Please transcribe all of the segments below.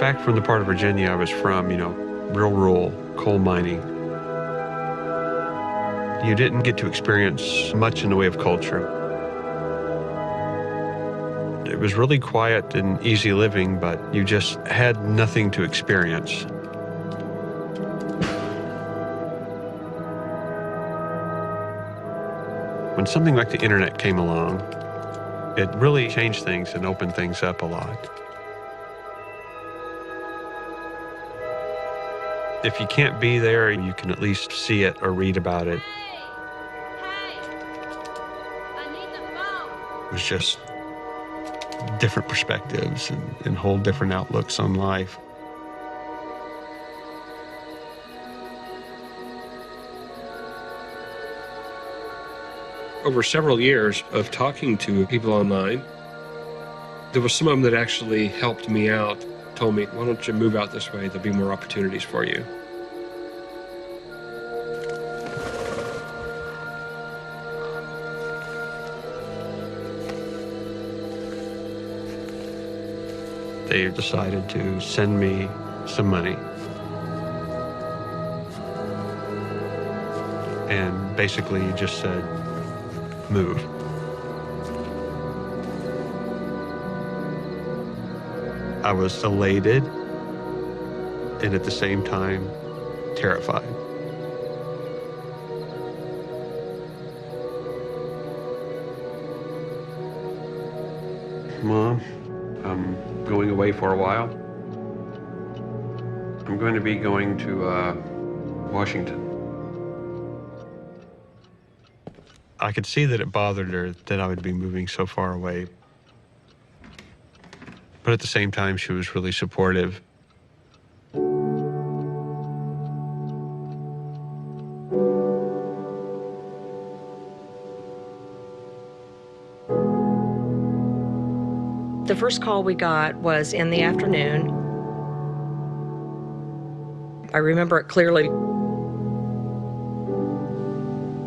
Back from the part of Virginia I was from, real rural, coal mining, you didn't get to experience much in the way of culture. It was really quiet and easy living, but you just had nothing to experience. When something like the internet came along, it really changed things and opened things up a lot. If you can't be there, you can at least see it or read about it. Hey, I need the phone. It was just different perspectives and whole different outlooks on life. Over several years of talking to people online, there was some of them that actually helped me out, told me, why don't you move out this way? There'll be more opportunities for you. They decided to send me some money and basically just said, move. I was elated and at the same time terrified. Mom, I'm going away for a while. I'm going to be going to Washington. I could see that it bothered her that I would be moving so far away. But at the same time, she was really supportive. The first call we got was in the afternoon. I remember it clearly.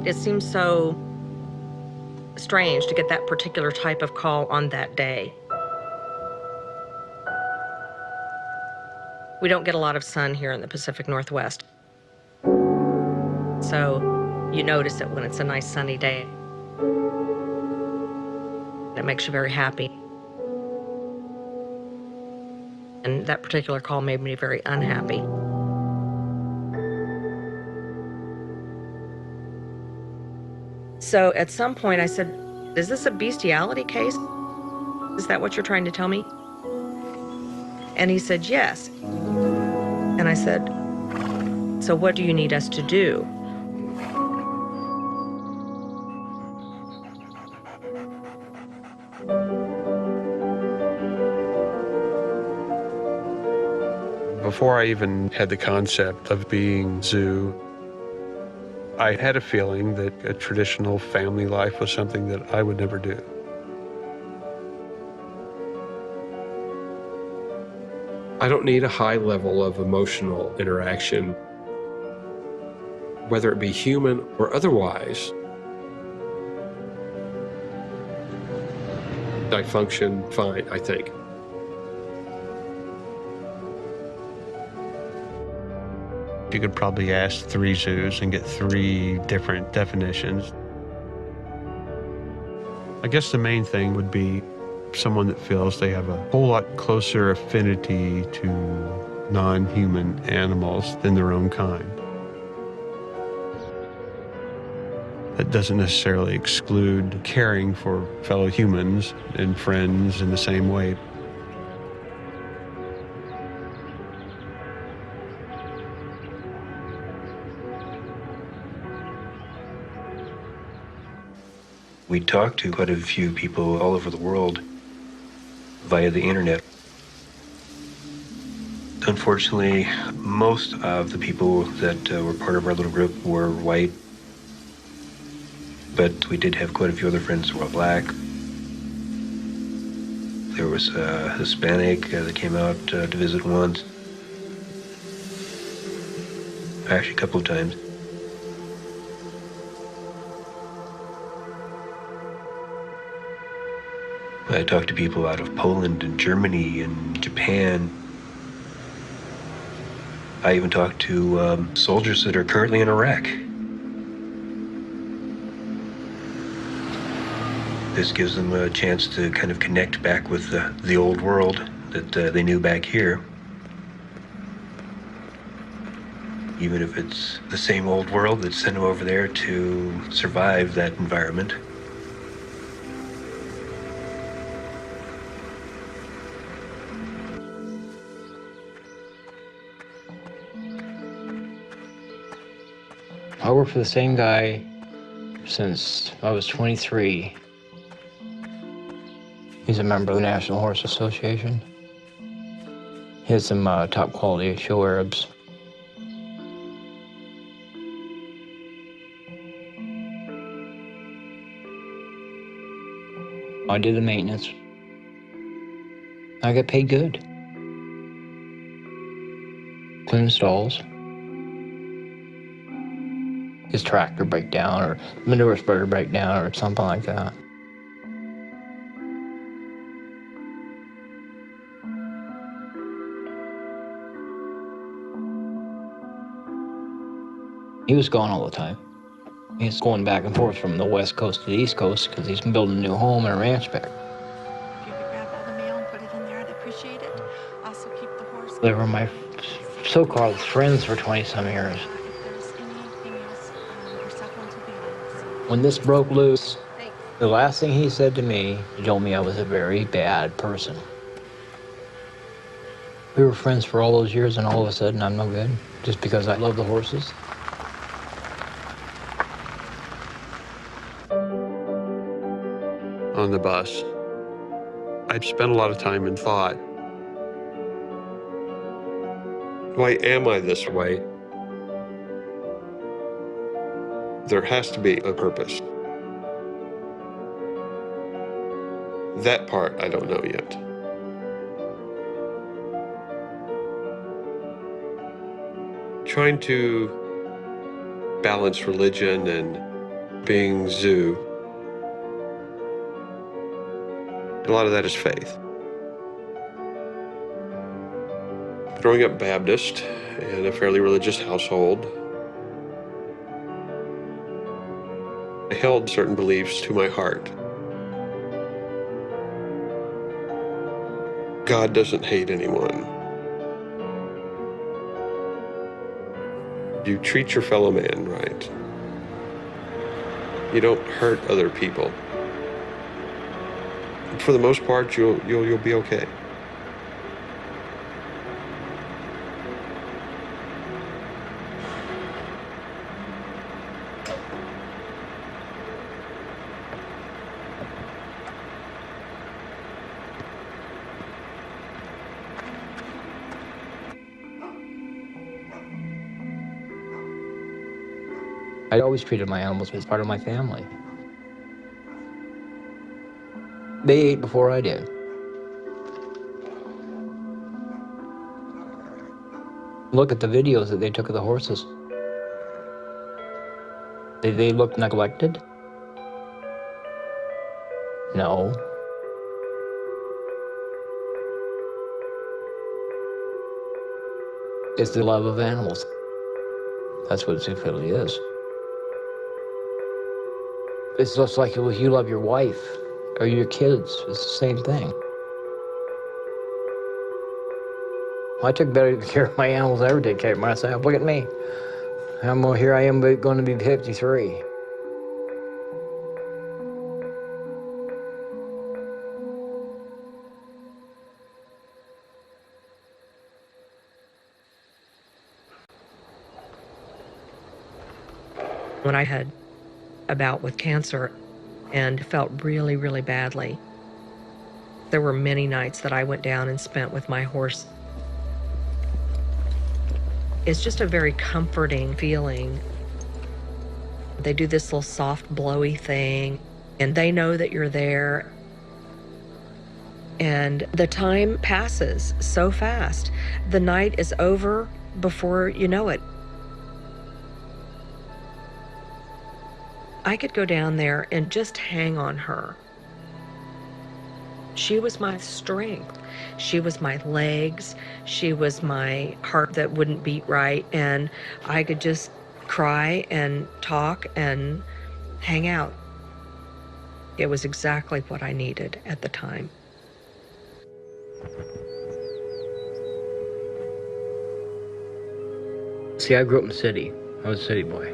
It seemed so strange to get that particular type of call on that day. We don't get a lot of sun here in the Pacific Northwest. So you notice it when it's a nice sunny day. It makes you very happy. And that particular call made me very unhappy. So at some point I said, is this a bestiality case? Is that what you're trying to tell me? And he said, yes. And I said, so what do you need us to do? Before I even had the concept of being zoo, I had a feeling that a traditional family life was something that I would never do. I don't need a high level of emotional interaction, whether it be human or otherwise. I function fine, I think. You could probably ask 3 zoos and get 3 different definitions. I guess the main thing would be someone that feels they have a whole lot closer affinity to non-human animals than their own kind. That doesn't necessarily exclude caring for fellow humans and friends in the same way. We talked to quite a few people all over the world via the internet. Unfortunately, most of the people that were part of our little group were white, but we did have quite a few other friends who were black. There was a Hispanic that came out to visit once, actually a couple of times. I talked to people out of Poland and Germany and Japan. I even talked to soldiers that are currently in Iraq. This gives them a chance to kind of connect back with the old world that they knew back here. Even if it's the same old world that sent them over there to survive that environment. I worked for the same guy since I was 23. He's a member of the National Horse Association. He has some top quality show Arabs. I did the maintenance. I got paid good. Clean stalls. His tractor break down or manure spreader break down or something like that. He was gone all the time. He's going back and forth from the west coast to the east coast because he's building a new home and a ranch back. If you could grab all the mail and put it in there, I'd appreciate it. Also keep the horse. They were my so-called friends for 20-some years. If there's anything else, your cell phones will be on. When this broke loose, the last thing he said to me, he told me I was a very bad person. We were friends for all those years, and all of a sudden I'm no good just because I love the horses. On the bus, I'd spent a lot of time in thought. Why am I this way? There has to be a purpose. That part I don't know yet. Trying to balance religion and being zoo. A lot of that is faith. Growing up Baptist in a fairly religious household, I held certain beliefs to my heart. God doesn't hate anyone. You treat your fellow man right. You don't hurt other people. For the most part, you'll be okay. I always treated my animals as part of my family. They ate before I did. Look at the videos that they took of the horses. They look neglected? No. It's the love of animals. That's what zoophilia is. It's just like if you love your wife or your kids. It's the same thing. I took better care of my animals than I ever did care of myself. Look at me. Here I am going to be 53. When I had a bout with cancer and felt really, really badly, there were many nights that I went down and spent with my horse. It's just a very comforting feeling. They do this little soft, blowy thing, and they know that you're there. And the time passes so fast. The night is over before you know it. I could go down there and just hang on her She was my strength. She was my legs. She was my heart that wouldn't beat right. And I could just cry and talk and hang out. It was exactly what I needed at the time. See, I grew up in the city. I was a city boy.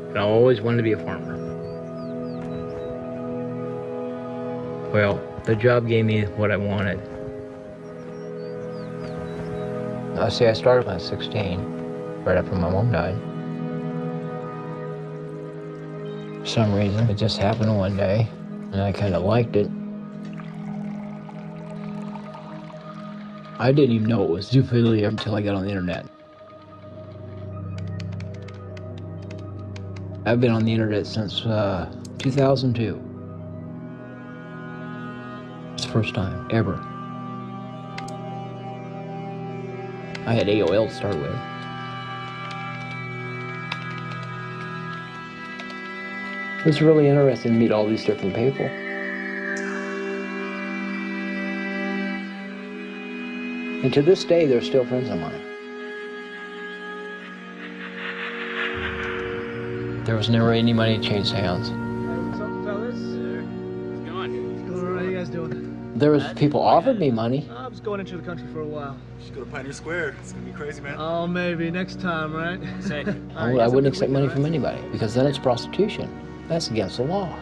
And I always wanted to be a farmer. Well, the job gave me what I wanted. I started when I was 16, right after my mom died. For some reason, it just happened one day, and I kind of liked it. I didn't even know it was zoophilia until I got on the internet. I've been on the internet since 2002. It's the first time, ever. I had AOL to start with. It was really interesting to meet all these different people. And to this day, they're still friends of mine. There was never any money to change hands. What's up, fellas? How's it going? All right, how you guys doing? There was people offered me money. I'm just going into the country for a while. Just go to Pioneer Square. It's gonna be crazy, man. Oh, maybe next time, right? Say. I wouldn't accept money from anybody because then it's prostitution. That's against the law.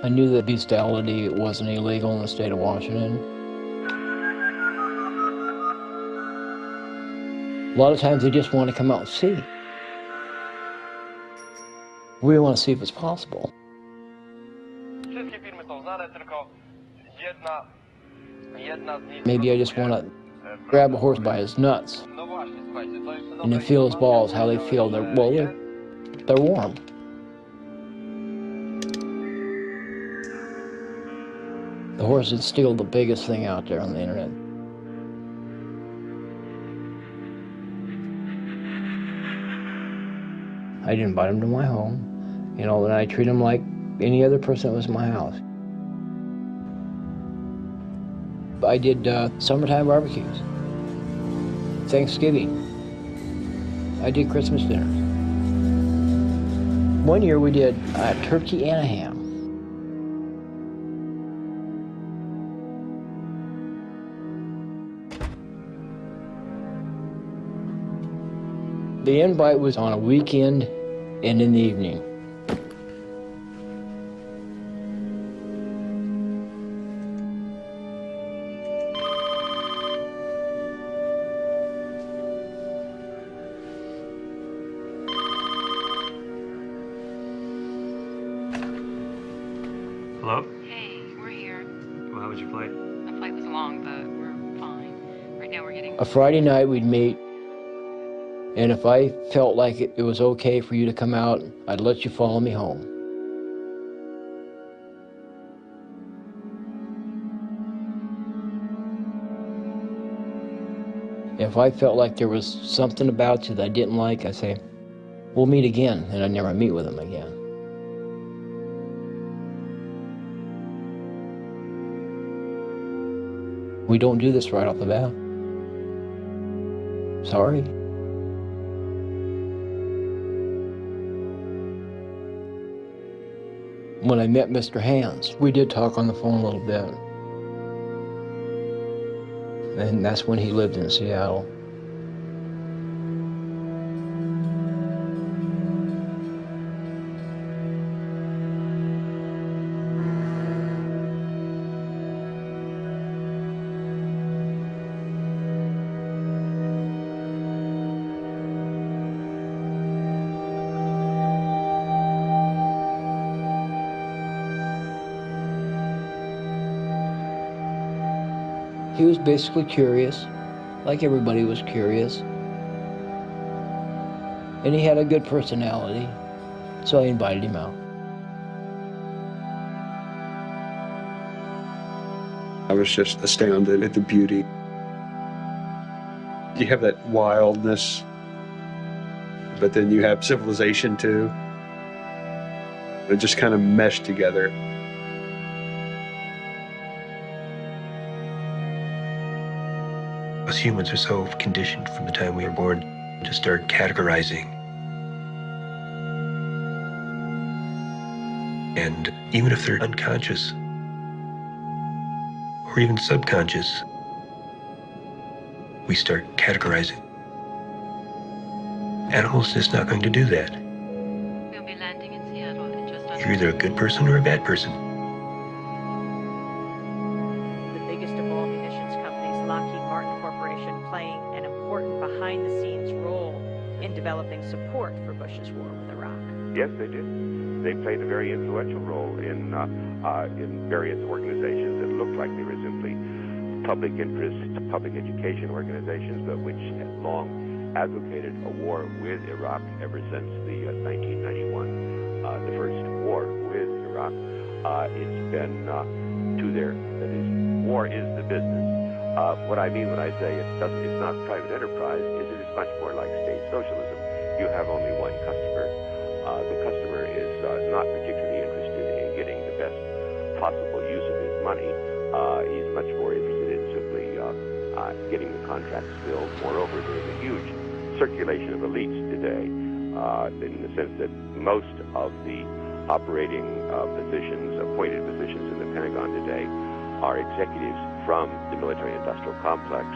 I knew that bestiality wasn't illegal in the state of Washington. A lot of times they just want to come out and see. We want to see if it's possible. Maybe I just want to grab a horse by his nuts and then feel his balls, how they feel. They're warm. The horse is still the biggest thing out there on the internet. I didn't invite him to my home, and I treat him like any other person that was in my house. I did summertime barbecues, Thanksgiving. I did Christmas dinners. One year we did a turkey and a ham. The invite was on a weekend and in the evening. Hello? Hey, we're here. Well, how was your flight? The flight was long, but we're fine. Right now we're getting... A Friday night we'd meet, and if I felt like it was okay for you to come out, I'd let you follow me home. If I felt like there was something about you that I didn't like, I'd say, we'll meet again, and I'd never meet with him again. We don't do this right off the bat. Sorry. When I met Mr. Hands, we did talk on the phone a little bit. And that's when he lived in Seattle. He was basically curious, like everybody was curious. And he had a good personality, so I invited him out. I was just astounded at the beauty. You have that wildness, but then you have civilization too. They just kind of mesh together. Us humans are so conditioned from the time we were born to start categorizing. And even if they're unconscious, or even subconscious, we start categorizing. Animals just not going to do that. We'll be landing in Seattle in just under You're either a good person or a bad person. The biggest of all munitions companies, Lockheed Martin Corporation, playing an important behind-the-scenes role in developing support for Bush's war with Iraq. Yes, they did. They played a very influential role in various organizations that looked like they were simply public interest, public education organizations, but which had long advocated a war with Iraq ever since the 1991, the first war with Iraq. It's been to their, that is, war is the business. What I mean when I say it's not private enterprise is it is much more like state socialism. You have only one customer. The customer is not particularly interested in getting the best possible use of his money. He's much more interested in simply getting the contracts filled. Moreover, there's a huge circulation of elites today in the sense that most of the operating positions, appointed positions in the Pentagon today are executives from the military-industrial complex,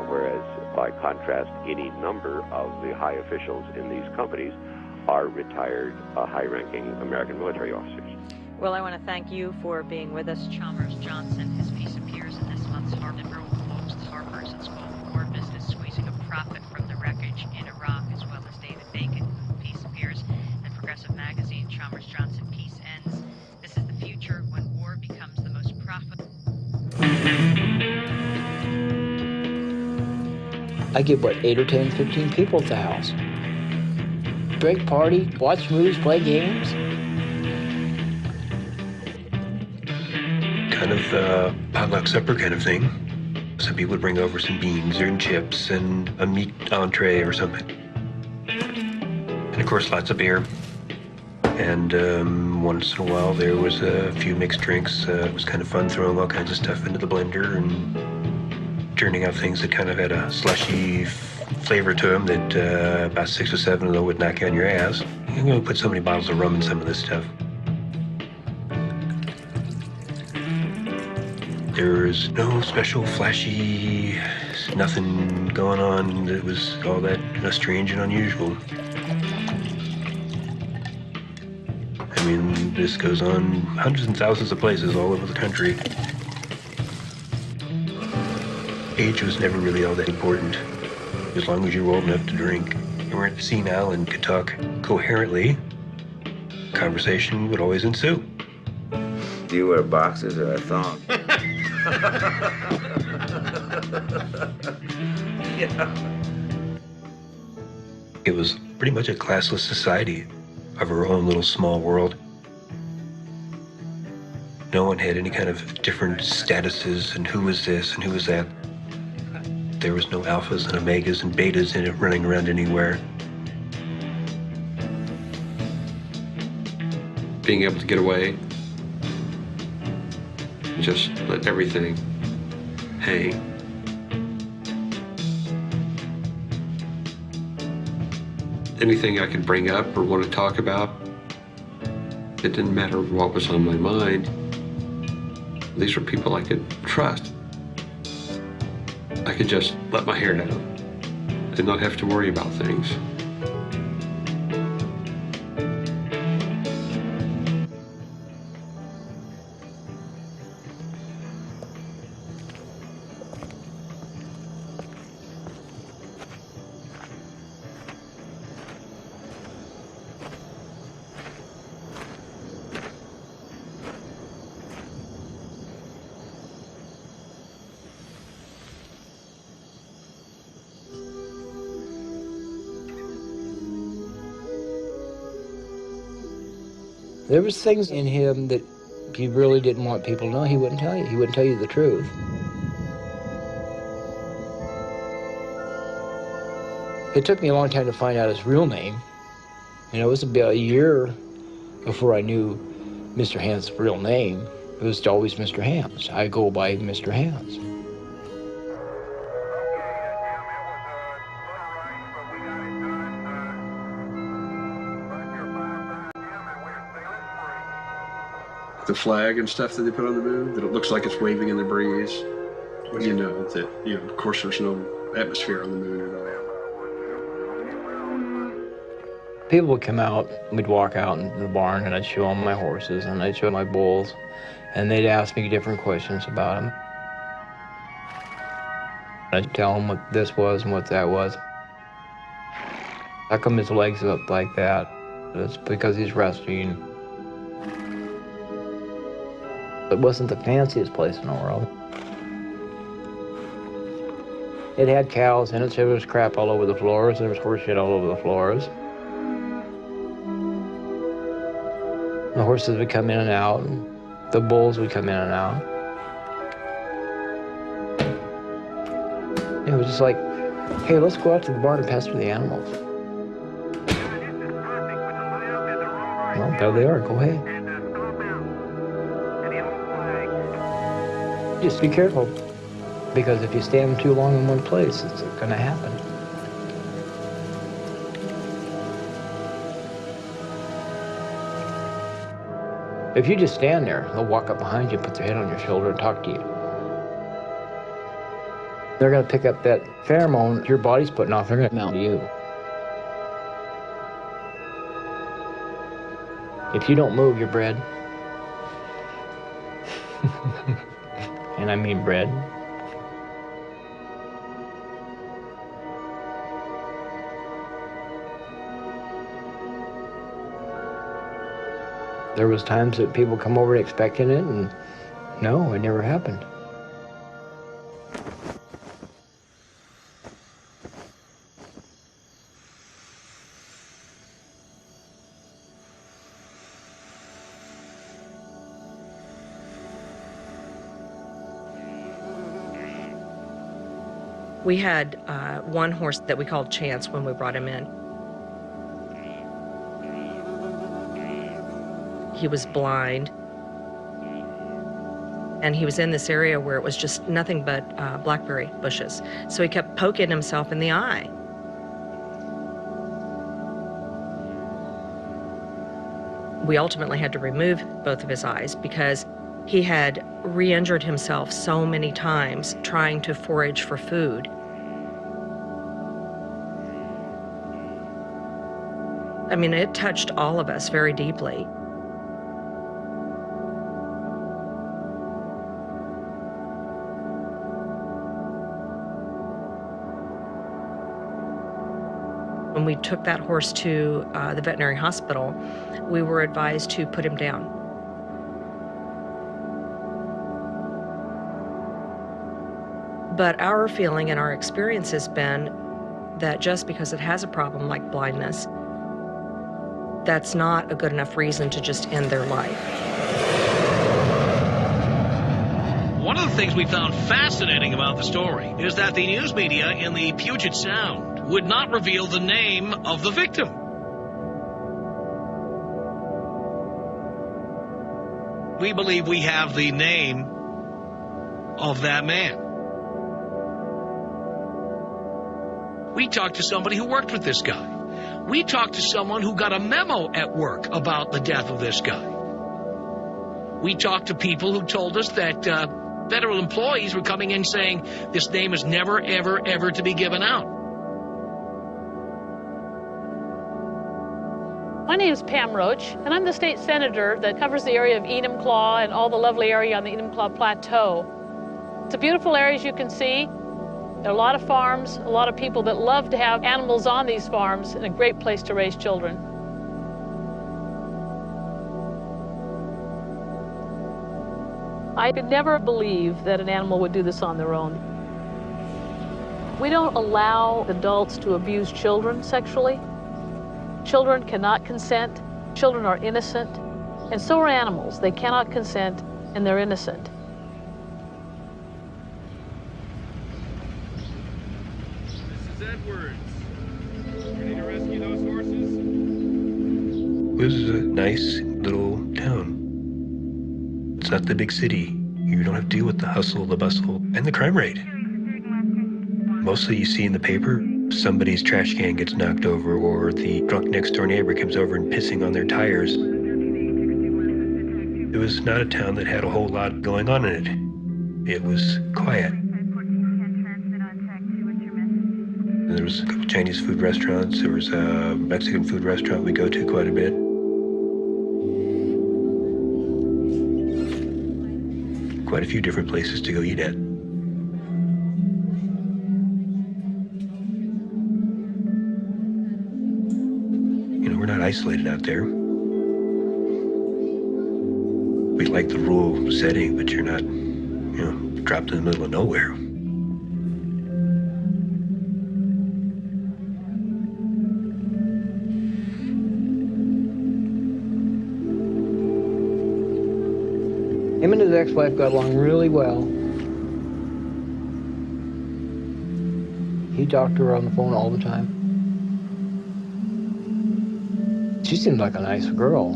whereas by contrast, any number of the high officials in these companies are retired, high-ranking American military officers. Well, I want to thank you for being with us. Chalmers Johnson. His piece appears in this month's Harper's. It's called War Business, Squeezing a Profit from the Wreckage in Iraq, as well as David Bacon. The piece appears in Progressive Magazine. Chalmers Johnson piece ends. This is the future when war becomes the most profitable. I get, 8 or 10, 15 people at the house. Drink, party, watch movies, play games. Kind of potluck supper kind of thing. Some people would bring over some beans and chips and a meat entree or something. And of course, lots of beer. And once in a while, there was a few mixed drinks. It was kind of fun throwing all kinds of stuff into the blender and turning out things that kind of had a slushy flavor to them that about 6 or 7 of them would knock you on your ass. You're going to put so many bottles of rum in some of this stuff. There's no special flashy, nothing going on that was all that strange and unusual. I mean, this goes on hundreds and thousands of places all over the country. Age was never really all that important, as long as you were old enough to drink. You weren't senile and could talk coherently. Conversation would always ensue. Do you wear boxers or a thong? Yeah. It was pretty much a classless society of our own little small world. No one had any kind of different statuses and who was this and who was that. There was no alphas and omegas and betas in it running around anywhere. Being able to get away, just let everything hang. Anything I could bring up or want to talk about, it didn't matter what was on my mind. These were people I could trust. I could just let my hair down and not have to worry about things. There was things in him that if you really didn't want people to know, he wouldn't tell you. He wouldn't tell you the truth. It took me a long time to find out his real name. And it was about a year before I knew Mr. Hans' real name. It was always Mr. Hans. I go by Mr. Hans. The flag and stuff that they put on the moon, that it looks like it's waving in the breeze. Well, you know that, of course there's no atmosphere on the moon at all. People would come out, we'd walk out into the barn, and I'd show them my horses, and I'd show them my bulls, and they'd ask me different questions about them. I'd tell them what this was and what that was. How come his legs up like that? It's because he's resting. It wasn't the fanciest place in the world. It had cows in it, so there was crap all over the floors, there was horse shit all over the floors. The horses would come in and out, and the bulls would come in and out. It was just like, hey, let's go out to the barn and pester the animals. Well, there they are, go ahead. Just be careful, because if you stand too long in one place, it's gonna happen. If you just stand there, they'll walk up behind you, put their head on your shoulder, and talk to you. They're gonna pick up that pheromone your body's putting off, they're gonna mount you. If you don't move, you're bred. And I mean bred. There was times that people come over expecting it, and no, it never happened. We had one horse that we called Chance when we brought him in. He was blind, and he was in this area where it was just nothing but blackberry bushes. So he kept poking himself in the eye. We ultimately had to remove both of his eyes because he had re-injured himself so many times trying to forage for food. I mean, it touched all of us very deeply. When we took that horse to the veterinary hospital, we were advised to put him down. But our feeling and our experience has been that just because it has a problem like blindness, that's not a good enough reason to just end their life. One of the things we found fascinating about the story is that the news media in the Puget Sound would not reveal the name of the victim. We believe we have the name of that man. We talked to somebody who worked with this guy. We talked to someone who got a memo at work about the death of this guy. We talked to people who told us that federal employees were coming in saying this name is never, ever, ever to be given out. My name is Pam Roach, and I'm the state senator that covers the area of Enumclaw and all the lovely area on the Enumclaw Plateau. It's a beautiful area, as you can see. There are a lot of farms, a lot of people that love to have animals on these farms, and a great place to raise children. I could never believe that an animal would do this on their own. We don't allow adults to abuse children sexually. Children cannot consent. Children are innocent, and so are animals. They cannot consent, and they're innocent. those horses? It was a nice little town. It's not the big city. You don't have to deal with the hustle, the bustle, and the crime rate. Mostly you see in the paper, somebody's trash can gets knocked over, or the drunk next door neighbor comes over and pissing on their tires. It was not a town that had a whole lot going on in it. It was quiet. There was a couple Chinese food restaurants. There was a Mexican food restaurant we go to quite a bit. Quite a few different places to go eat at. You know, we're not isolated out there. We like the rural setting, but you're not, you know, dropped in the middle of nowhere. Him and his ex-wife got along really well. He talked to her on the phone all the time. She seemed like a nice girl.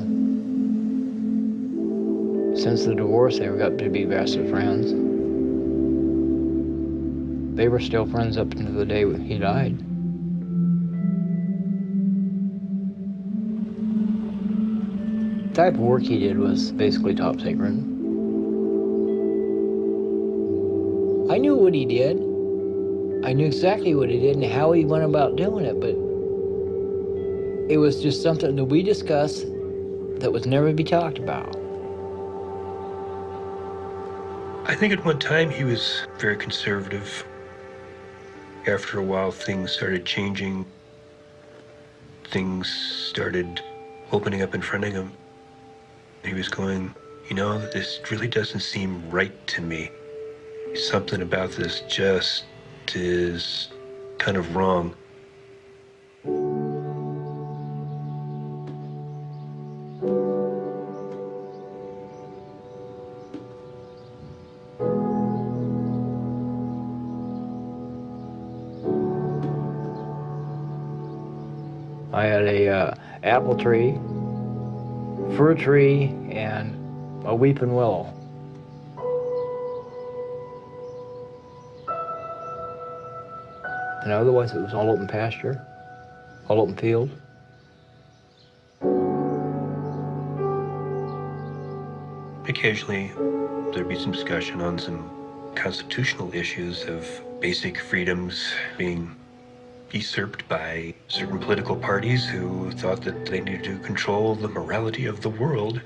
Since the divorce, they got to be best of friends. They were still friends up until the day he died. The type of work he did was basically top secret. I knew what he did. I knew exactly what he did and how he went about doing it, but it was just something that we discussed that was never to be talked about. I think at one time he was very conservative. After a while, things started changing. Things started opening up in front of him. He was going, you know, this really doesn't seem right to me. Something about this just is kind of wrong. I had a apple tree, fir tree, and a weeping willow. And otherwise it was all open pasture, all open field. Occasionally, there'd be some discussion on some constitutional issues of basic freedoms being usurped by certain political parties who thought that they needed to control the morality of the world,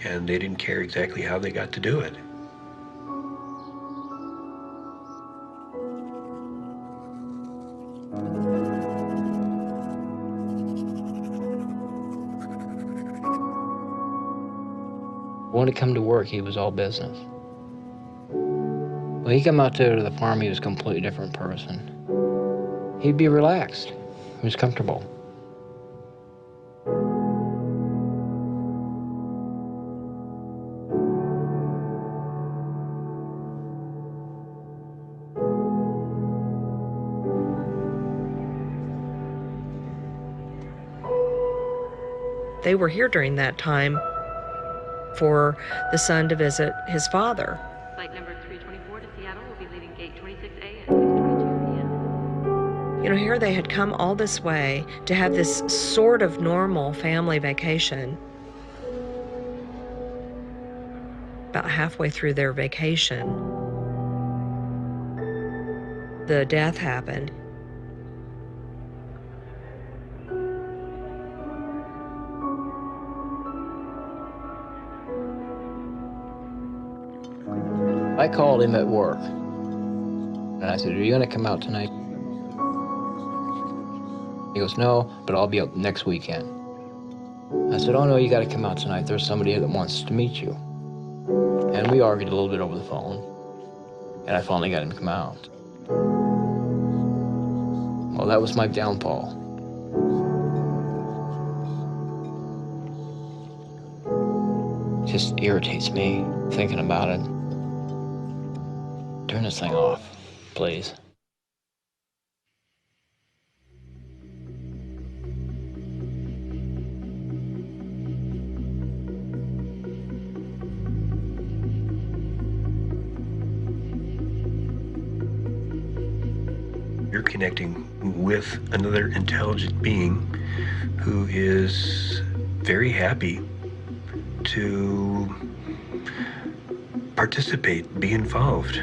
and they didn't care exactly how they got to do it. When it come to work, he was all business. When he come out to the farm, he was a completely different person. He'd be relaxed. He was comfortable. They were here during that time for the son to visit his father. Flight number 324 to Seattle will be leaving gate 26A at 6:22 p.m. You know, here they had come all this way to have this sort of normal family vacation. About halfway through their vacation, the death happened. I called him at work, and I said, "Are you gonna come out tonight?" He goes, "No, but I'll be up next weekend." I said, "Oh no, you gotta come out tonight. There's somebody that wants to meet you." And we argued a little bit over the phone, and I finally got him to come out. Well, that was my downfall. It just irritates me thinking about it. Turn this thing off, please. You're connecting with another intelligent being who is very happy to participate, be involved.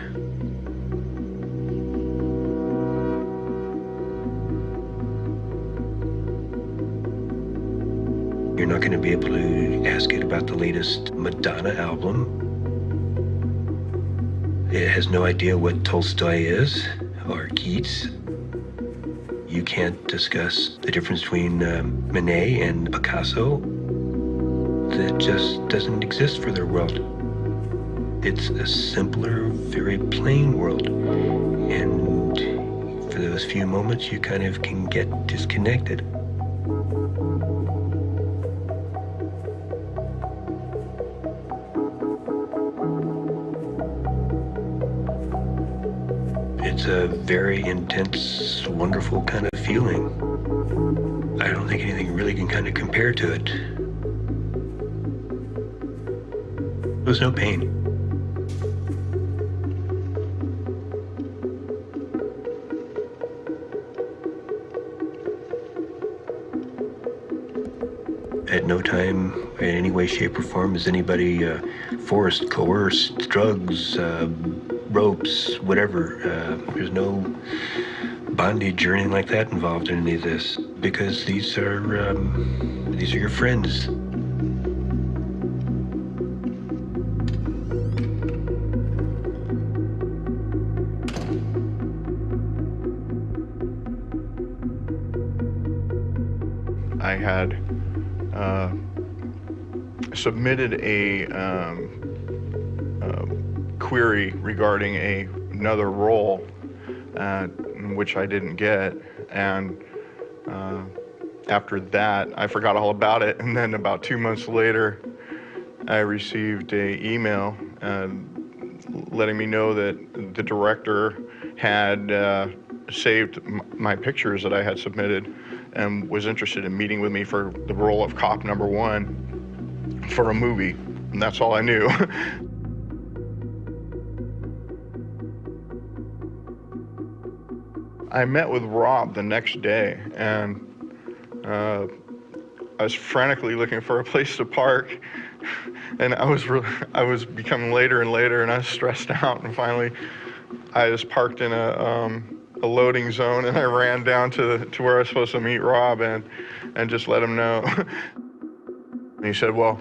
You're not going to be able to ask it about the latest Madonna album. It has no idea what Tolstoy is or Keats. You can't discuss the difference between Manet and Picasso. That just doesn't exist for their world. It's a simpler, very plain world. And for those few moments, you kind of can get disconnected. It's a very intense, wonderful kind of feeling. I don't think anything really can kind of compare to it. There's no pain. At no time, in any way, shape, or form, is anybody forced, coerced, drugs, ropes, whatever. There's no bondage or anything like that involved in any of this, because these are your friends. I had submitted a query regarding another role, which I didn't get, and after that I forgot all about it, and then about 2 months later I received an email letting me know that the director had saved my pictures that I had submitted and was interested in meeting with me for the role of cop number 1 for a movie, and that's all I knew. I met with Rob the next day, and I was frantically looking for a place to park, and I was becoming later and later, and I was stressed out, and finally I was parked in a loading zone, and I ran down to where I was supposed to meet Rob and just let him know. And he said, well,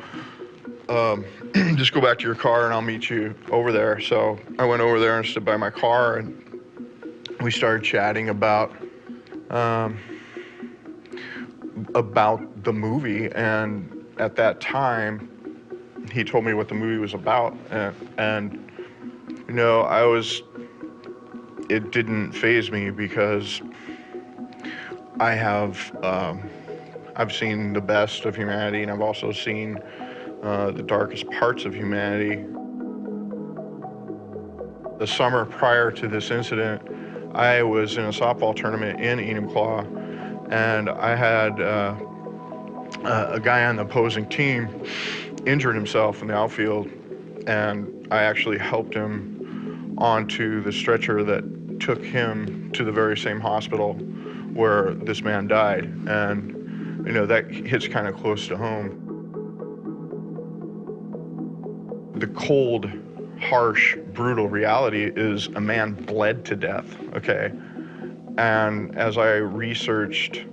just go back to your car and I'll meet you over there. So I went over there and stood by my car, and we started chatting about the movie. And at that time, he told me what the movie was about, and you know, it didn't faze me, because I've seen the best of humanity, and I've also seen the darkest parts of humanity. The summer prior to this incident, I was in a softball tournament in Enumclaw, and I had a guy on the opposing team injured himself in the outfield, and I actually helped him onto the stretcher that took him to the very same hospital where this man died. And, you know, that hits kind of close to home. The cold, harsh, brutal reality is a man bled to death, okay? And as I researched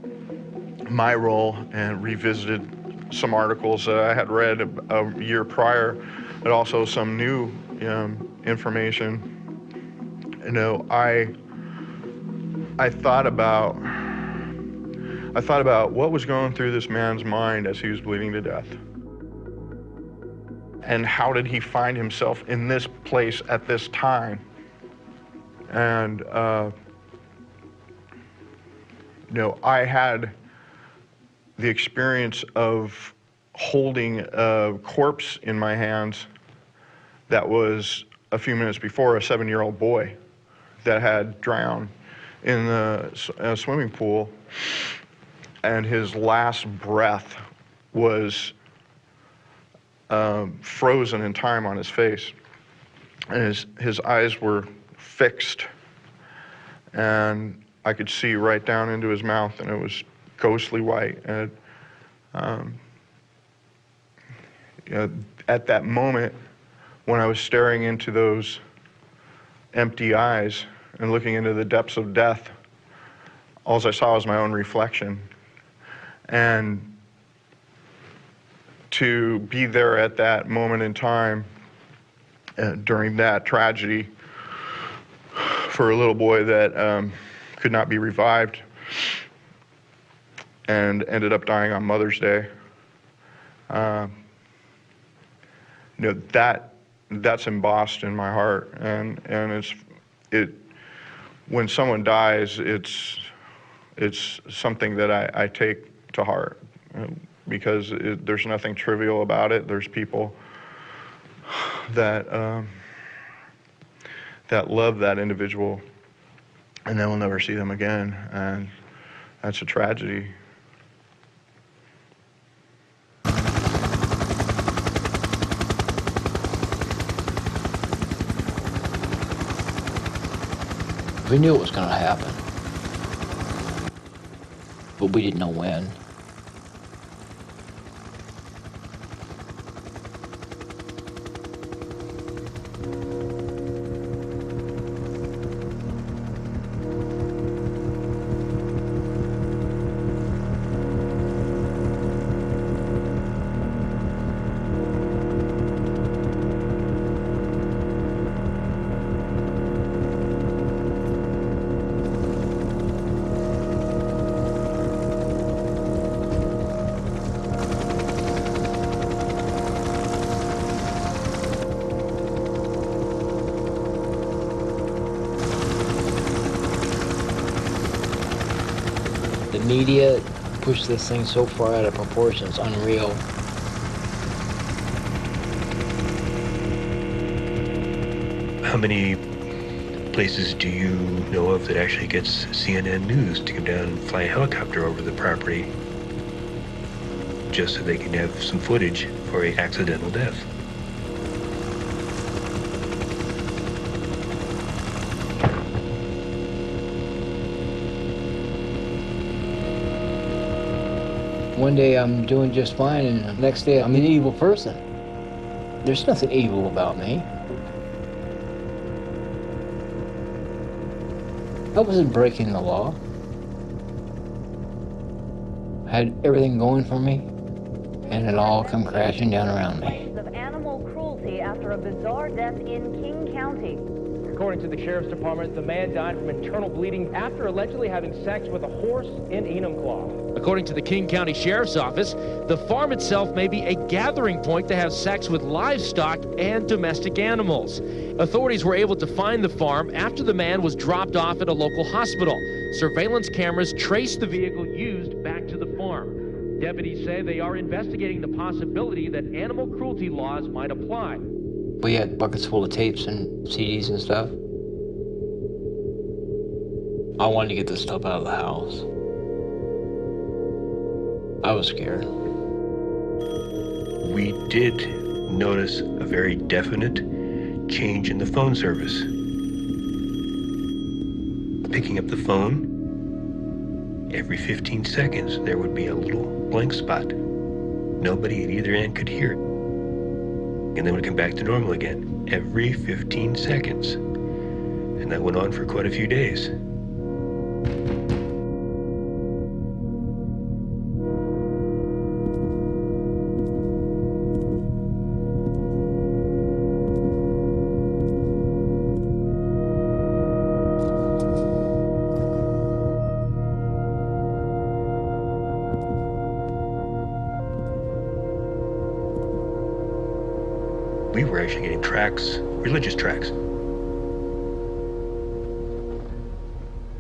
my role and revisited some articles that I had read a year prior, but also some new information, you know, I thought about what was going through this man's mind as he was bleeding to death. And how did he find himself in this place at this time? And, you know, I had the experience of holding a corpse in my hands that was a few minutes before a 7-year-old boy that had drowned in a swimming pool, and his last breath was frozen in time on his face, and his eyes were fixed, and I could see right down into his mouth, and it was ghostly white. And you know, at that moment, when I was staring into those empty eyes and looking into the depths of death, all I saw was my own reflection. And to be there at that moment in time during that tragedy for a little boy that could not be revived and ended up dying on Mother's Day, you know, that's embossed in my heart, and when someone dies, it's something that I take to heart, because there's nothing trivial about it. There's people that love that individual, and then we'll never see them again, and that's a tragedy. We knew it was going to happen, but we didn't know when. The media pushed this thing so far out of proportion, it's unreal. How many places do you know of that actually gets CNN News to come down and fly a helicopter over the property just so they can have some footage for an accidental death? One day I'm doing just fine, and the next day I'm an evil person. There's nothing evil about me. I wasn't breaking the law. I had everything going for me, and it all come crashing down around me. Of animal cruelty after a bizarre death in King County. According to the Sheriff's Department, the man died from internal bleeding after allegedly having sex with a horse in Enumclaw. According to the King County Sheriff's Office, the farm itself may be a gathering point to have sex with livestock and domestic animals. Authorities were able to find the farm after the man was dropped off at a local hospital. Surveillance cameras traced the vehicle used back to the farm. Deputies say they are investigating the possibility that animal cruelty laws might apply. We had buckets full of tapes and CDs and stuff. I wanted to get this stuff out of the house. I was scared. We did notice a very definite change in the phone service. Picking up the phone, every 15 seconds there would be a little blank spot. Nobody at either end could hear it. And then would come back to normal again, every 15 seconds. And that went on for quite a few days. We were actually getting tracts, religious tracts.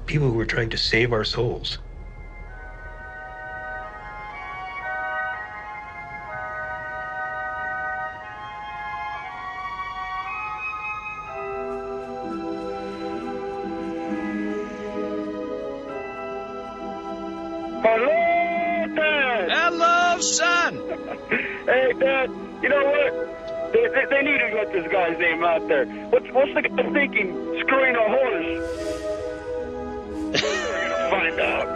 People who were trying to save our souls. Hello, Dad! Hello, son! Hey, Dad, you know what? They need to get this guy's name out there. What's the guy thinking? Screwing a horse? find out.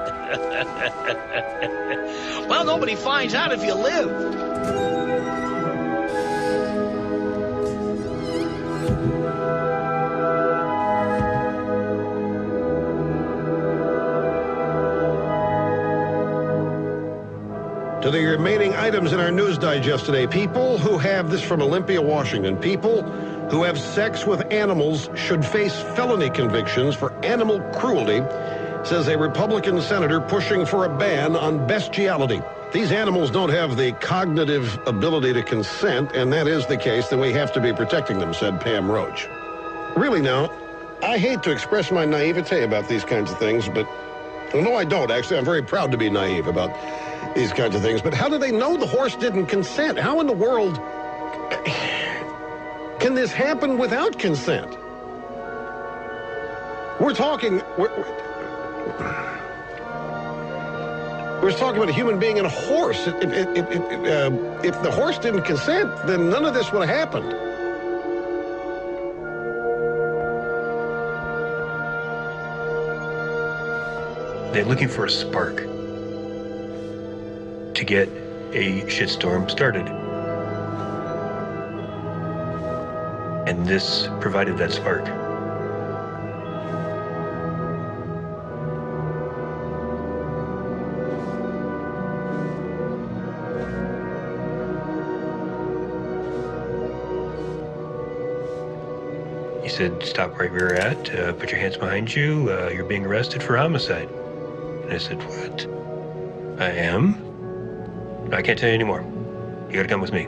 Well, nobody finds out if you live. To the remaining items in our news digest today, people who have this from Olympia, Washington, people who have sex with animals should face felony convictions for animal cruelty, says a Republican senator pushing for a ban on bestiality. These animals don't have the cognitive ability to consent, and that is the case, then we have to be protecting them, said Pam Roach. Really now, I hate to express my naivete about these kinds of things, but, well, no, I don't. Actually, I'm very proud to be naive about these kinds of things. But how do they know the horse didn't consent? How in the world can this happen without consent? We're talking about a human being and a horse. If the horse didn't consent, then none of this would have happened. They're looking for a spark to get a shitstorm started. And this provided that spark. He said, stop right where you're at, put your hands behind you, you're being arrested for homicide. And I said, what? I am? I can't tell you anymore. You gotta come with me.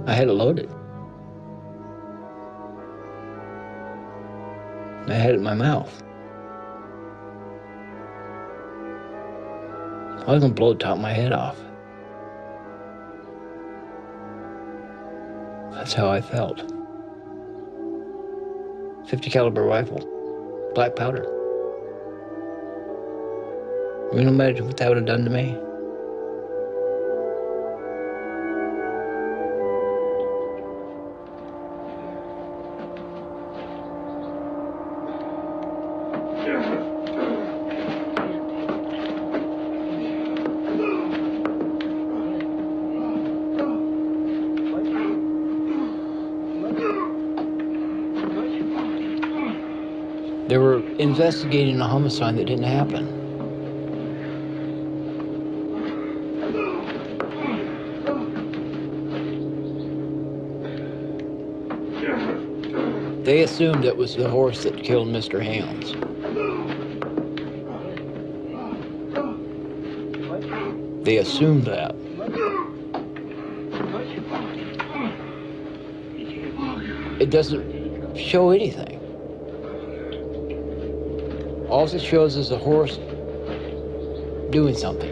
I had it loaded. I had it in my mouth. I was gonna blow the top of my head off. That's how I felt. 50 caliber rifle, black powder. You can imagine what that would have done to me. They were investigating a homicide that didn't happen. They assumed it was the horse that killed Mr. Helms. They assumed that. It doesn't show anything. All it shows is a horse doing something.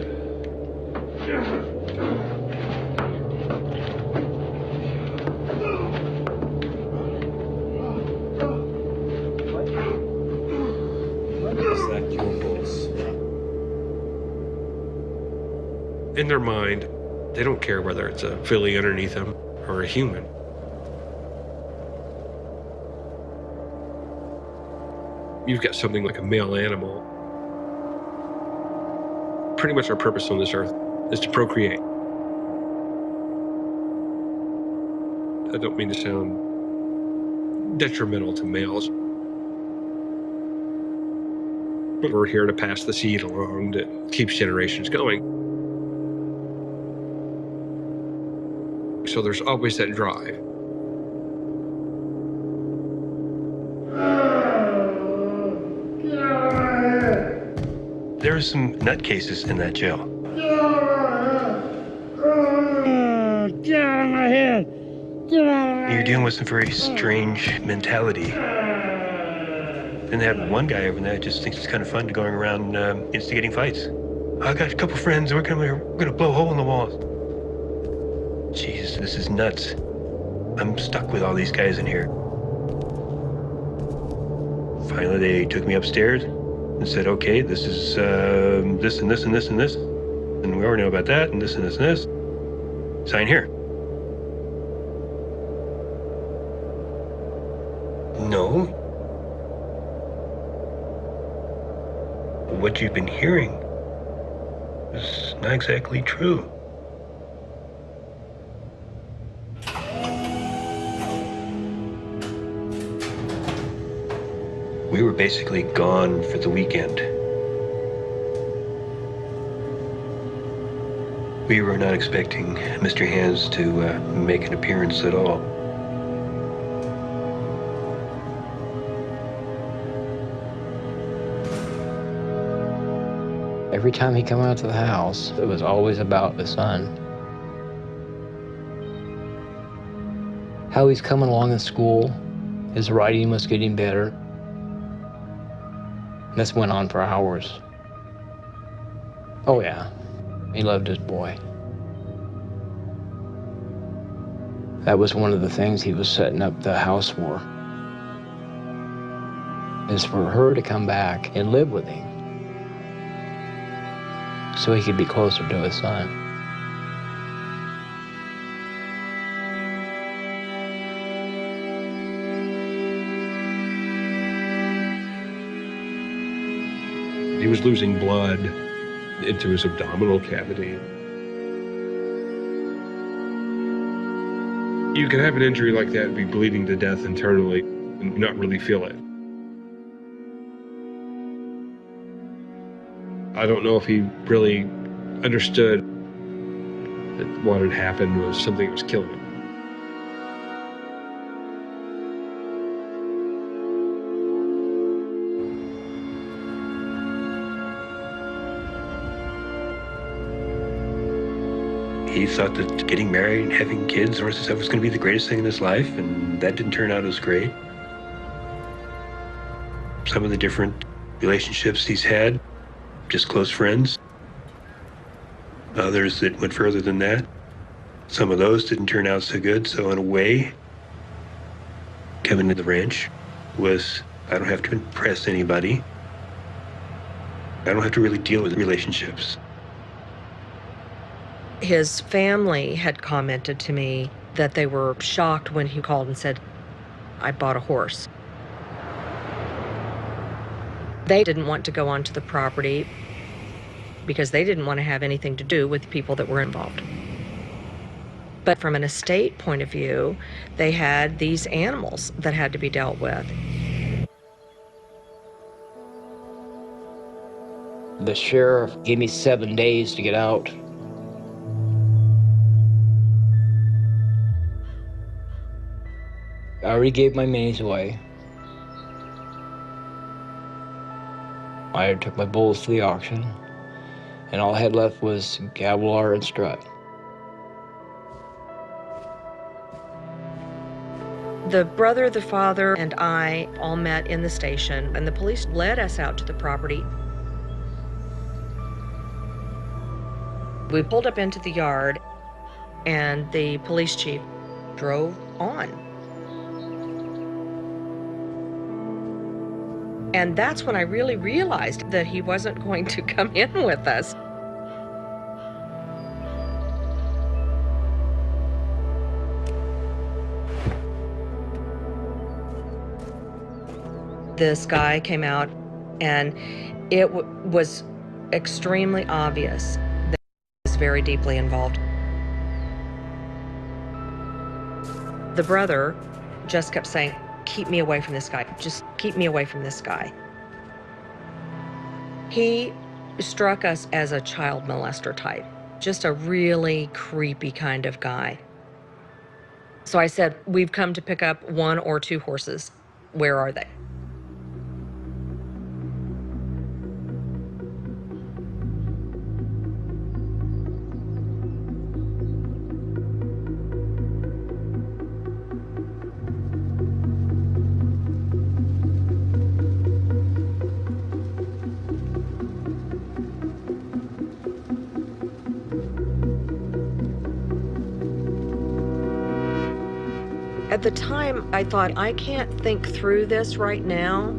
In their mind, they don't care whether it's a filly underneath them or a human. You've got something like a male animal. Pretty much our purpose on this earth is to procreate. I don't mean to sound detrimental to males, but we're here to pass the seed along that keeps generations going. So there's always that drive. There were some nutcases in that jail. Get out of my head! Get out of You're dealing with some very strange mentality. Then they have one guy over there that just thinks it's kind of fun to going around instigating fights. I got a couple friends, we're gonna blow a hole in the wall. Jesus, this is nuts. I'm stuck with all these guys in here. Finally, they took me upstairs and said, okay, this is this and this and this and this. And we already know about that, and this and this and this. Sign here. No. What you've been hearing is not exactly true. We were basically gone for the weekend. We were not expecting Mr. Hands to make an appearance at all. Every time he came out to the house, it was always about the son. How he's coming along in school, his writing was getting better. This went on for hours. Oh yeah, he loved his boy. That was one of the things he was setting up the house for, is for her to come back and live with him, so he could be closer to his son. He was losing blood into his abdominal cavity. You can have an injury like that and be bleeding to death internally and not really feel it. I don't know if he really understood that what had happened was something that was killing him. He thought that getting married and having kids and the rest of stuff was going to be the greatest thing in his life, and that didn't turn out as great. Some of the different relationships he's had, just close friends. Others that went further than that. Some of those didn't turn out so good, so in a way, coming to the ranch was, I don't have to impress anybody. I don't have to really deal with relationships. His family had commented to me that they were shocked when he called and said, I bought a horse. They didn't want to go onto the property because they didn't want to have anything to do with people that were involved. But from an estate point of view, they had these animals that had to be dealt with. The sheriff gave me 7 days to get out. I already gave my minis away. I already took my bulls to the auction, and all I had left was Gavilar and Strut. The brother, the father, and I all met in the station, and the police led us out to the property. We pulled up into the yard, and the police chief drove on. And that's when I really realized that he wasn't going to come in with us. This guy came out, and it was extremely obvious that he was very deeply involved. The brother just kept saying, keep me away from this guy. Just keep me away from this guy. He struck us as a child molester type, just a really creepy kind of guy. So I said, we've come to pick up 1 or 2 horses. Where are they? At the time, I thought, I can't think through this right now.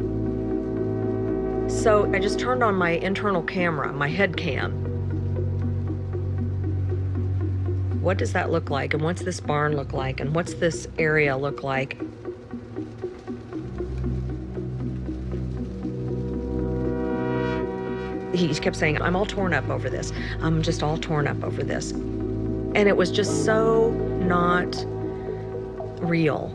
So I just turned on my internal camera, my head cam. What does that look like? And what's this barn look like? And what's this area look like? He kept saying, I'm all torn up over this. I'm just all torn up over this. And it was just so not real.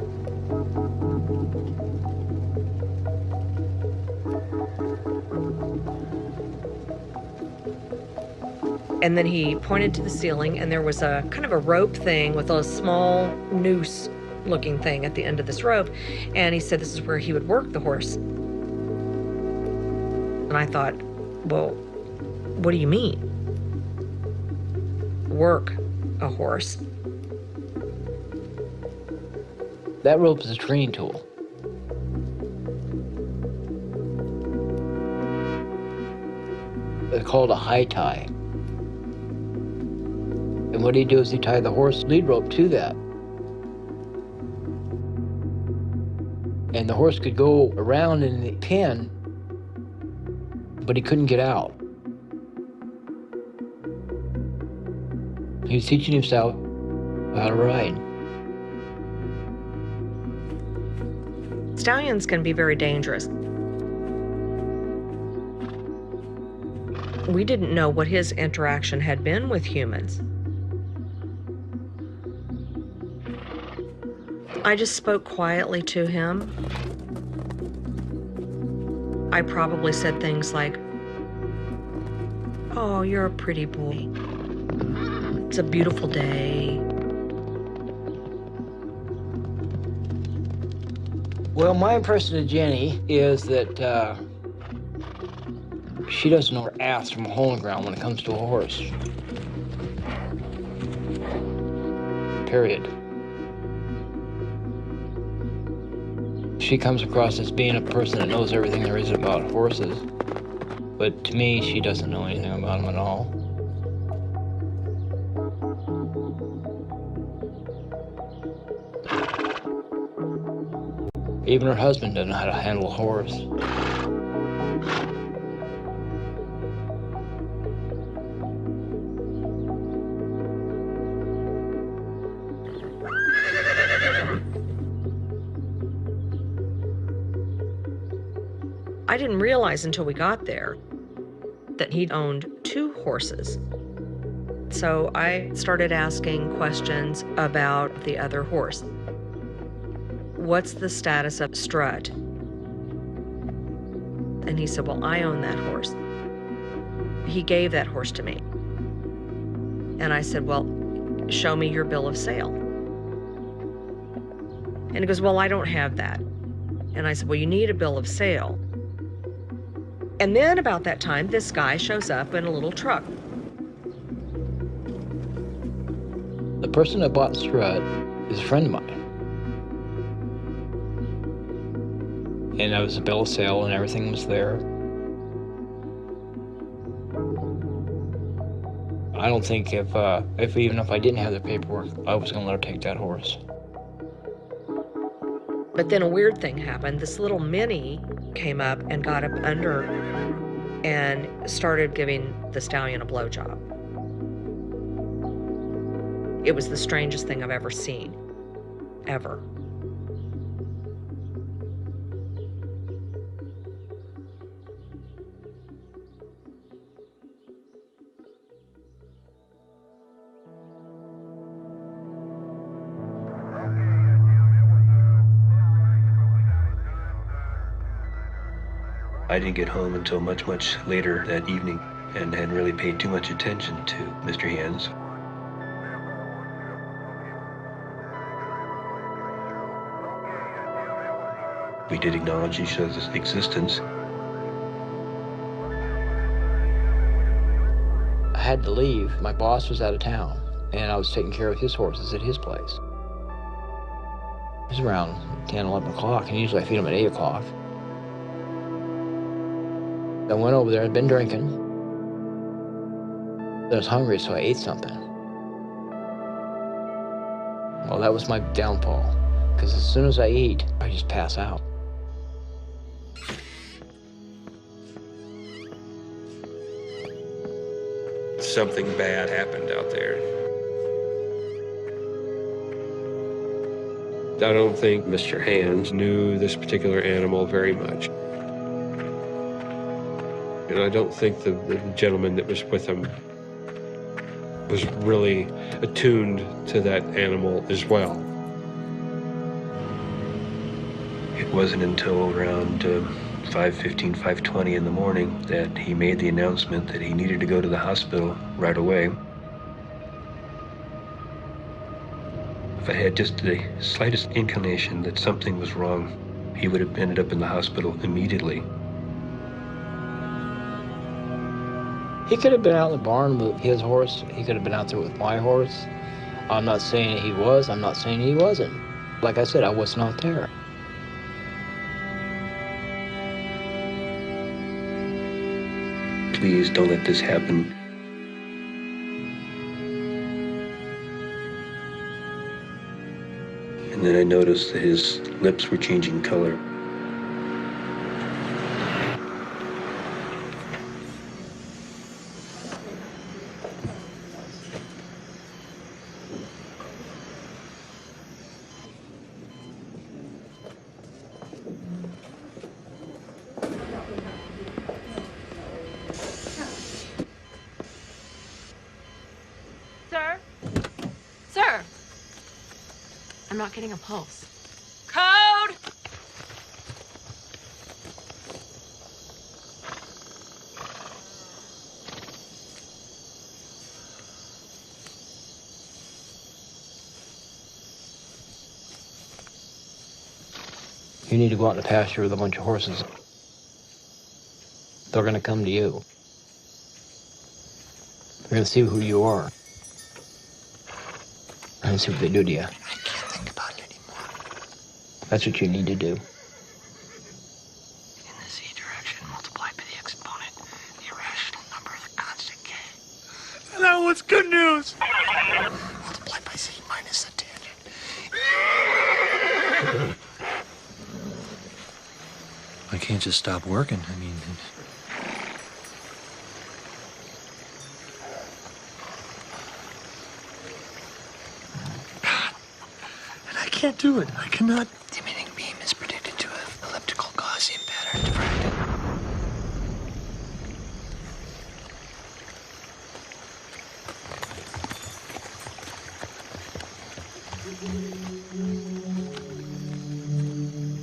And then he pointed to the ceiling, and there was a kind of a rope thing with a small noose looking thing at the end of this rope. And he said this is where he would work the horse. And I thought, well, what do you mean? Work a horse? That rope is a training tool. They're called a high tie. And what he'd do is he'd tie the horse lead rope to that. And the horse could go around in the pen, but he couldn't get out. He was teaching himself how to ride. Stallions can be very dangerous. We didn't know what his interaction had been with humans. I just spoke quietly to him. I probably said things like, "Oh, you're a pretty boy. It's a beautiful day." Well, my impression of Jenny is that she doesn't know her ass from a hole in the ground when it comes to a horse. Period. She comes across as being a person that knows everything there is about horses, but to me, she doesn't know anything about them at all. Even her husband doesn't know how to handle a horse. I didn't realize until we got there that he'd owned 2 horses. So I started asking questions about the other horse. What's the status of Strut? And he said, well, I own that horse. He gave that horse to me. And I said, well, show me your bill of sale. And he goes, well, I don't have that. And I said, well, you need a bill of sale. And then about that time, this guy shows up in a little truck. The person that bought Strut is a friend of mine. And I was a bill of sale and everything was there. I don't think if even if I didn't have the paperwork, I was gonna let her take that horse. But then a weird thing happened. This little mini came up and got up under and started giving the stallion a blowjob. It was the strangest thing I've ever seen, ever. I didn't get home until much, much later that evening and hadn't really paid too much attention to Mr. Hands. We did acknowledge each other's existence. I had to leave. My boss was out of town, and I was taking care of his horses at his place. It was around 10, 11 o'clock, and usually I feed them at 8 o'clock. I went over there, I'd been drinking. I was hungry, so I ate something. Well, that was my downfall. Because as soon as I eat, I just pass out. Something bad happened out there. I don't think Mr. Hands knew this particular animal very much. And I don't think the gentleman that was with him was really attuned to that animal as well. It wasn't until around 5:15, 5:20 in the morning that he made the announcement that he needed to go to the hospital right away. If I had just the slightest inclination that something was wrong, he would have ended up in the hospital immediately. He could have been out in the barn with his horse. He could have been out there with my horse. I'm not saying he was. I'm not saying he wasn't. Like I said, I was not there. Please don't let this happen. And then I noticed that his lips were changing color. Sir? Sir! I'm not getting a pulse. Code! You need to go out in the pasture with a bunch of horses. They're going to come to you. They're going to see who you are. And see what they do to you. I can't think about it anymore. That's what you need to do. In the z direction multiplied by the exponent, the irrational number of the constant k. And that was good news! Multiplied by z minus the tangent. I can't just stop working. I mean... I can't do it. I cannot. The emitting beam is predicted to have elliptical Gaussian pattern diffracted.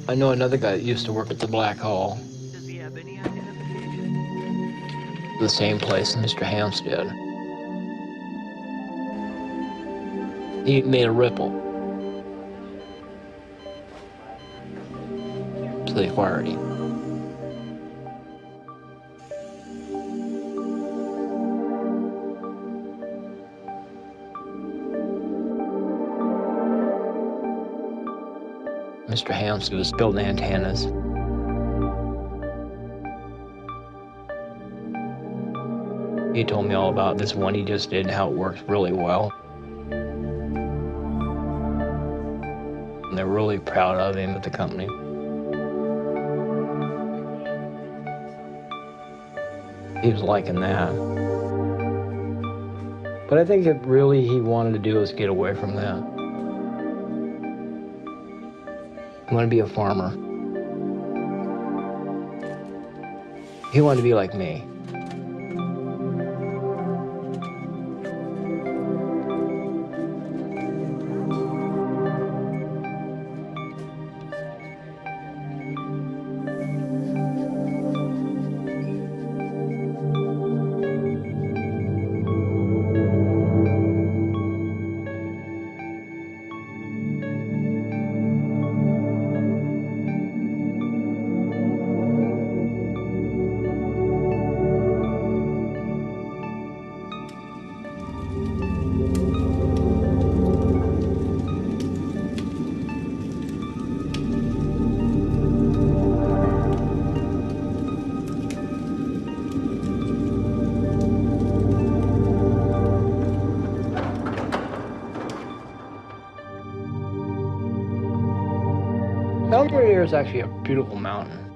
I know another guy that used to work at the Black Hole. Does he have any identification? The same place Mr. Hams did. He made a ripple. So they fired him. Mr. Hams was building antennas. He told me all about this one he just did and how it works really well. And they're really proud of him at the company. He was liking that. But I think what really he wanted to do was get away from that. He wanted to be a farmer. He wanted to be like me. there is actually a beautiful mountain.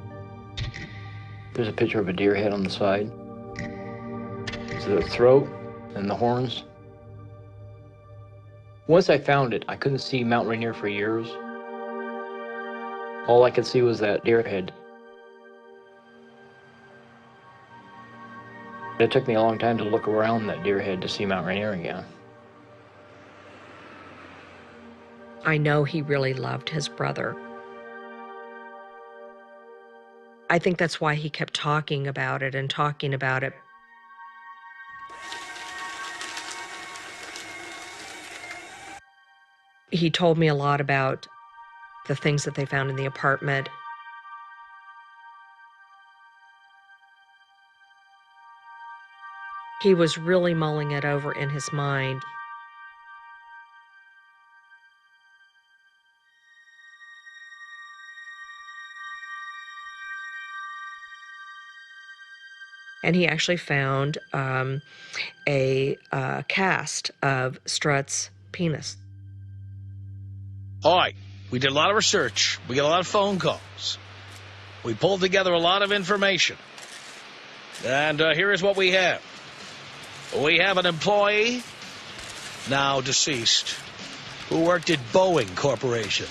There's a picture of a deer head on the side. So the throat and the horns. Once I found it, I couldn't see Mount Rainier for years. All I could see was that deer head. It took me a long time to look around that deer head to see Mount Rainier again. I know he really loved his brother. I think that's why he kept talking about it and talking about it. He told me a lot about the things that they found in the apartment. He was really mulling it over in his mind. And he actually found a cast of Strutt's penis. All right, we did a lot of research. We got a lot of phone calls. We pulled together a lot of information. And here is what we have. We have an employee, now deceased, who worked at Boeing Corporation,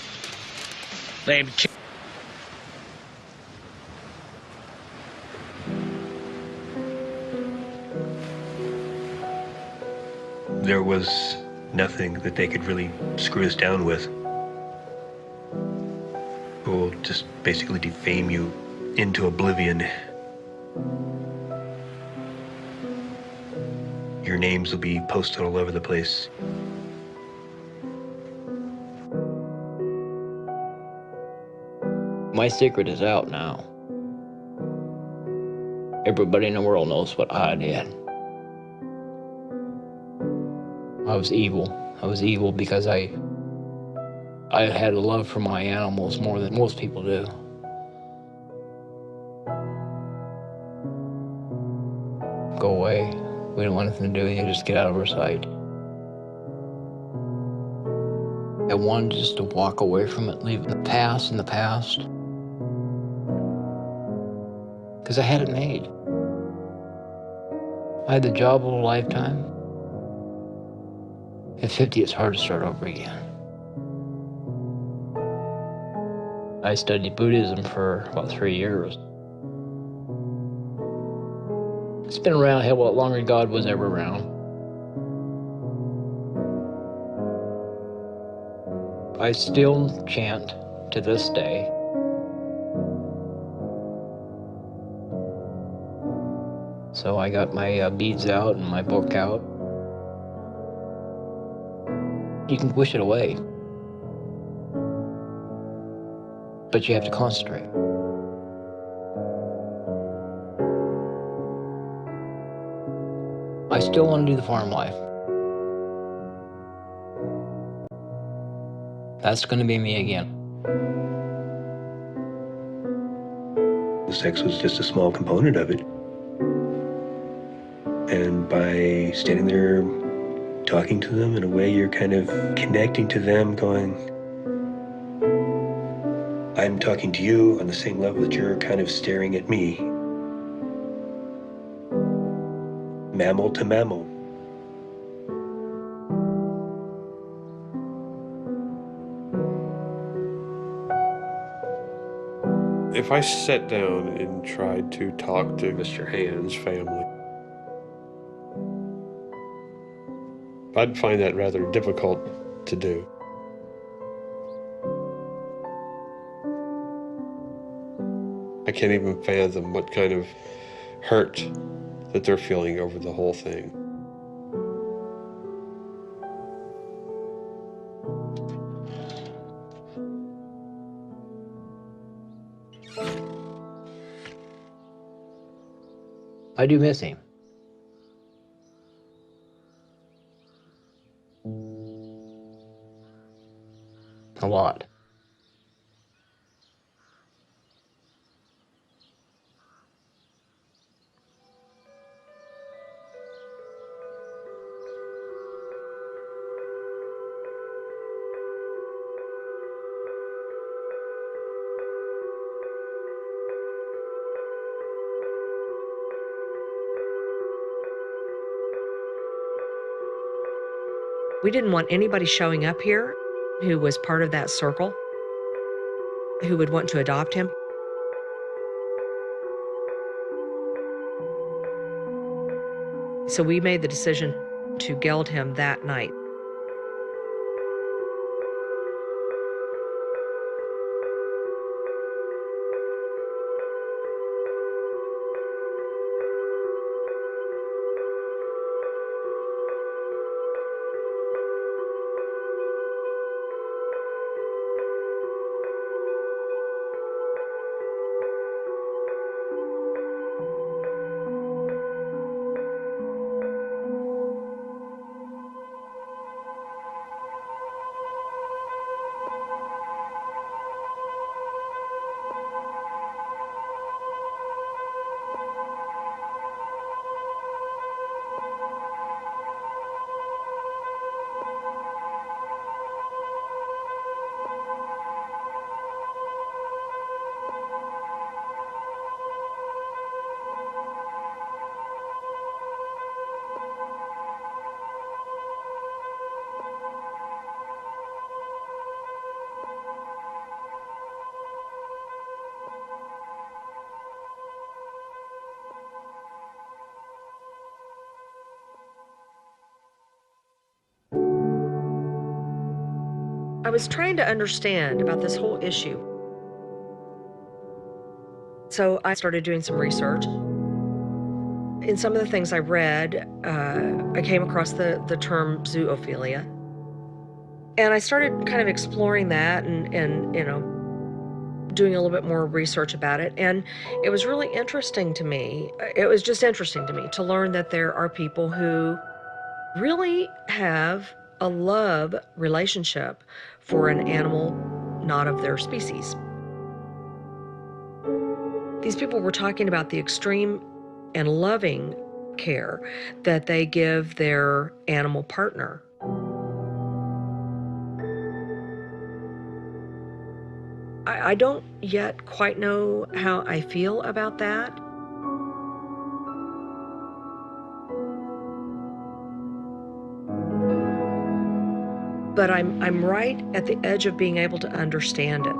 named Kim. There was nothing that they could really screw us down with. We'll just basically defame you into oblivion. Your names will be posted all over the place. My secret is out now. Everybody in the world knows what I did. I was evil. I was evil because I had a love for my animals more than most people do. Go away. We don't want anything to do with you. Just get out of our sight. I wanted just to walk away from it, leave the past in the past. Because I had it made. I had the job of a lifetime. At 50, it's hard to start over again. I studied Buddhism for about 3 years. It's been around a hell of a lot longer than God was ever around. I still chant to this day. So I got my beads out and my book out. You can wish it away, but you have to concentrate. I still want to do the farm life. That's going to be me again. Sex was just a small component of it. And by standing there talking to them in a way, you're kind of connecting to them, going, I'm talking to you on the same level that you're kind of staring at me. Mammal to mammal. If I sat down and tried to talk to Mr. Hand's family, I'd find that rather difficult to do. I can't even fathom what kind of hurt that they're feeling over the whole thing. I do miss him. A lot. We didn't want anybody showing up here who was part of that circle, who would want to adopt him. So we made the decision to geld him that night. I was trying to understand about this whole issue. So I started doing some research. In some of the things I read, I came across the term zoophilia. And I started kind of exploring that and doing a little bit more research about it. And it was really interesting to me. It was just interesting to me to learn that there are people who really have a love relationship for an animal not of their species. These people were talking about the extreme and loving care that they give their animal partner. I don't yet quite know how I feel about that. But I'm right at the edge of being able to understand it.